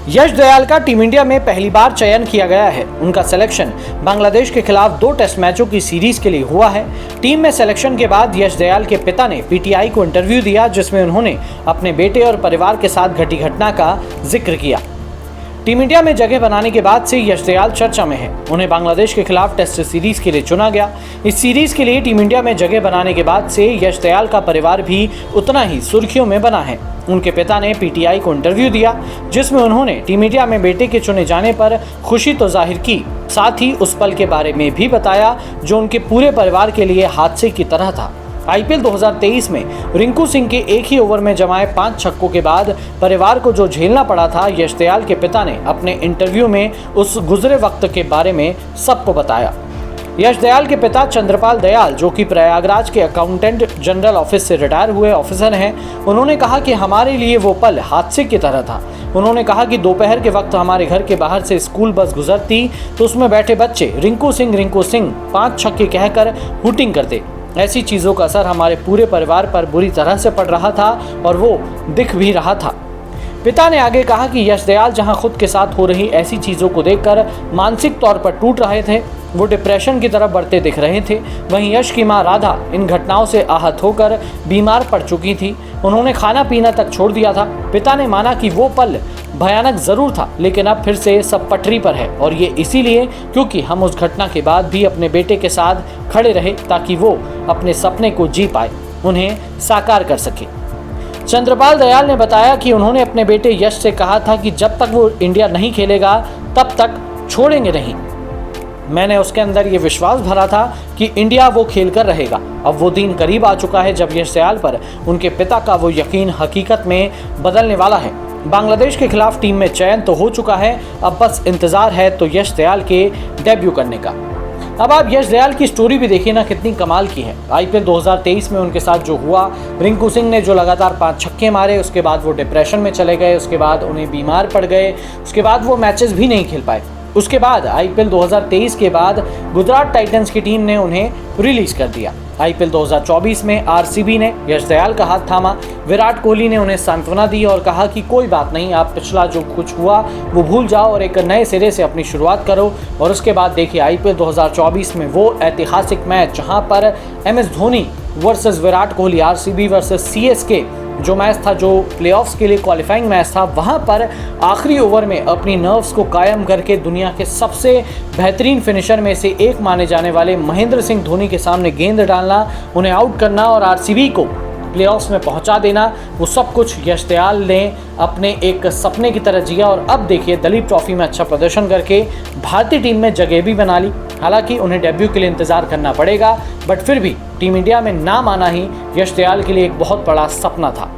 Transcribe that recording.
यश दयाल का team India में पहली बार चयन किया गया है। उनका सिलेक्शन बांग्लादेश के खिलाफ 2 टेस्ट मैचों की सीरीज के लिए हुआ है। टीम में सिलेक्शन के बाद यश दयाल के पिता ने पीटीआई को इंटरव्यू दिया, जिसमें उन्होंने अपने बेटे और परिवार के साथ घटी घटना का जिक्र किया। टीम इंडिया में जगह बनाने के बाद से यश दयाल चर्चा में है। उन्हें बांग्लादेश के खिलाफ टेस्ट सीरीज के लिए चुना गया। इस सीरीज के लिए टीम इंडिया में जगह बनाने के बाद से यश दयाल का परिवार भी उतना ही सुर्खियों में बना है। उनके पिता ने पीटीआई को इंटरव्यू दिया, जिसमें उन्होंने टीम इंडिया में बेटे के चुने जाने पर खुशी तो जाहिर की, साथ ही उस पल के बारे में भी बताया जो उनके पूरे परिवार के लिए हादसे की तरह था। आईपीएल 2023 में रिंकू सिंह के एक ही ओवर में जमाए 5 छक्कों के बाद परिवार को जो झेलना पड़ा था, यश दयाल के पिता ने अपने इंटरव्यू में उस गुजरे वक्त के बारे में सबको बताया। यश दयाल के पिता चंद्रपाल दयाल, जो कि प्रयागराज के अकाउंटेंट जनरल ऑफिस से रिटायर हुए ऑफिसर हैं, उन्होंने कहा कि हमारे लिए वो पल हादसे की तरह था। उन्होंने कहा कि दोपहर के वक्त हमारे घर के बाहर से स्कूल बस गुजरती तो उसमें बैठे बच्चे रिंकू सिंह 5 छक्के कहकर हुटिंग करते। ऐसी चीज़ों का असर हमारे पूरे परिवार पर बुरी तरह से पड़ रहा था और वो दिख भी रहा था। पिता ने आगे कहा कि यश दयाल जहां खुद के साथ हो रही ऐसी चीज़ों को देखकर मानसिक तौर पर टूट रहे थे, वो डिप्रेशन की तरफ बढ़ते दिख रहे थे। वहीं यश की मां राधा इन घटनाओं से आहत होकर बीमार पड़ चुकी थी। उन्होंने खाना पीना तक छोड़ दिया था। पिता ने माना कि वो पल भयानक जरूर था, लेकिन अब फिर से सब पटरी पर है, और ये इसीलिए क्योंकि हम उस घटना के बाद भी अपने बेटे के साथ खड़े रहे ताकि वो अपने सपने को जी पाए, उन्हें साकार कर सके। चंद्रपाल दयाल ने बताया कि उन्होंने अपने बेटे यश से कहा था कि जब तक वो इंडिया नहीं खेलेगा तब तक छोड़ेंगे नहीं। मैंने उसके अंदर ये विश्वास भरा था कि इंडिया वो खेल कर रहेगा। अब वो दिन करीब आ चुका है जब यश दयाल पर उनके पिता का वो यकीन हकीकत में बदलने वाला है। बांग्लादेश के खिलाफ टीम में चयन तो हो चुका है, अब बस इंतजार है तो यश दयाल के डेब्यू करने का। अब आप यश दयाल की स्टोरी भी देखिए ना, कितनी कमाल की है। आईपीएल 2023 में उनके साथ जो हुआ, रिंकू सिंह ने जो लगातार 5 छक्के मारे, उसके बाद वो डिप्रेशन में चले गए, उसके बाद उन्हें बीमार पड़ गए, उसके बाद वो मैचेस भी नहीं खेल पाए। उसके बाद आईपीएल 2023 के बाद गुजरात टाइटंस की टीम ने उन्हें रिलीज कर दिया। आईपीएल 2024 में आरसीबी ने यश दयाल का हाथ थामा। विराट कोहली ने उन्हें सांत्वना दी और कहा कि कोई बात नहीं, आप पिछला जो कुछ हुआ वो भूल जाओ और एक नए सिरे से अपनी शुरुआत करो। और उसके बाद देखिए आईपीएल 2024 में वो ऐतिहासिक मैच जहां पर MS Dhoni versus Virat Kohli, RCB versus CSK जो मैच था, जो प्लेऑफ्स के लिए क्वालिफाइंग मैच था, वहां पर आखिरी ओवर में अपनी नर्व्स को कायम करके दुनिया के सबसे बेहतरीन फिनिशर में से एक माने जाने वाले महेंद्र सिंह धोनी के सामने गेंद डालना, उन्हें आउट करना और आरसीबी को प्लेऑफ्स में पहुंचा देना, वो सब कुछ यश दयाल ने अपने एक सपने की तरह जिया। और अब देखिए दलीप ट्रॉफी में अच्छा प्रदर्शन करके भारतीय टीम में जगह भी बना ली। हालांकि उन्हें डेब्यू के लिए इंतजार करना पड़ेगा, बट फिर भी टीम इंडिया में नाम आना ही यश दयाल के लिए एक बहुत बड़ा सपना था।